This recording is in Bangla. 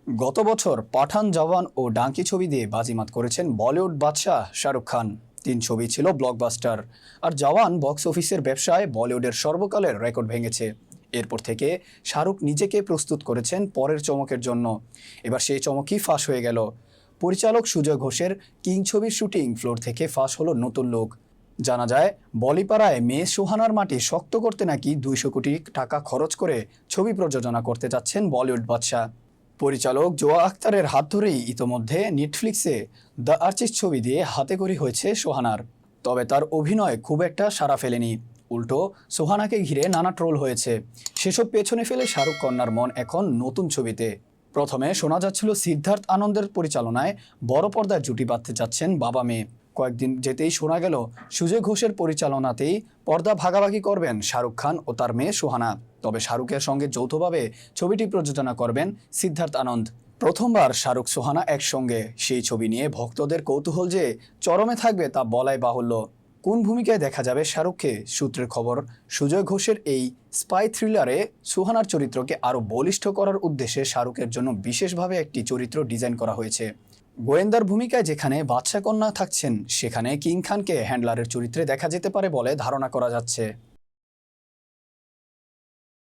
গত বছর পাঠান, জওয়ান ও ডাঙ্কি ছবি দিয়ে বাজিমাত করেছেন বলিউড বাদশাহ শাহরুখ খান। ৩ ছবি ছিল ব্লকবাস্টার। আর জওয়ান বক্স অফিসের ব্যবসায় বলিউডের সর্বকালের রেকর্ড ভেঙেছে। এরপর থেকে শাহরুখ নিজেকে প্রস্তুত করেছেন পরের চমকের জন্য। এবার সেই চমকই ফাঁস হয়ে গেল। পরিচালক সুজয় ঘোষের কিং ছবির শুটিং ফ্লোর থেকে ফাঁস হলো নতুন লোক। জানা যায়, বলিপাড়ায় মেয়ে সুহানার মাটি শক্ত করতে নাকি ২০০ কোটি টাকা খরচ করে ছবি প্রযোজনা করতে যাচ্ছেন বলিউড বাদশাহ। পরিচালক জোয়া আখতারের হাত ধরেই ইতোমধ্যে নেটফ্লিক্সে দ্য আর্টিস্ট ছবি দিয়ে হাতেখড়ি হয়েছে সোহানার। তবে তার অভিনয় খুব একটা সাড়া ফেলেনি। উল্টো সোহানাকে ঘিরে নানা ট্রোল হয়েছে। সেসব পেছনে ফেলে শাহরুখ কন্যার মন এখন নতুন ছবিতে। প্রথমে শোনা যাচ্ছিল সিদ্ধার্থ আনন্দের পরিচালনায় বড় পর্দায় জুটি বাঁধতে যাচ্ছেন বাবা মেয়ে। কয়েকদিন যেতেই শোনা গেল সুজয় ঘোষের পরিচালনাতেই পর্দা ভাগাভাগি করবেন শাহরুখ খান ও তার মেয়ে সোহানা। তবে শাহরুখের সঙ্গে যৌথভাবে ছবিটি প্রযোজনা করবেন সিদ্ধার্থ আনন্দ। প্রথমবার শাহরুখ সোহানা একসঙ্গে, সেই ছবি নিয়ে ভক্তদের কৌতূহল যে চরমে থাকবে তা বলাই বাহুল্য। কোন ভূমিকায় দেখা যাবে শাহরুখকে? সূত্রের খবর, সুজয় ঘোষের এই স্পাই থ্রিলারে সুহানার চরিত্রকে আরও বলিষ্ঠ করার উদ্দেশ্যে শাহরুখের জন্য বিশেষভাবে একটি চরিত্র ডিজাইন করা হয়েছে। গোয়েন্দার ভূমিকায় যেখানে বাদশা কন্যা থাকছেন, সেখানে কিং খানকে হ্যান্ডলারের চরিত্রে দেখা যেতে পারে বলে ধারণা করা যাচ্ছে।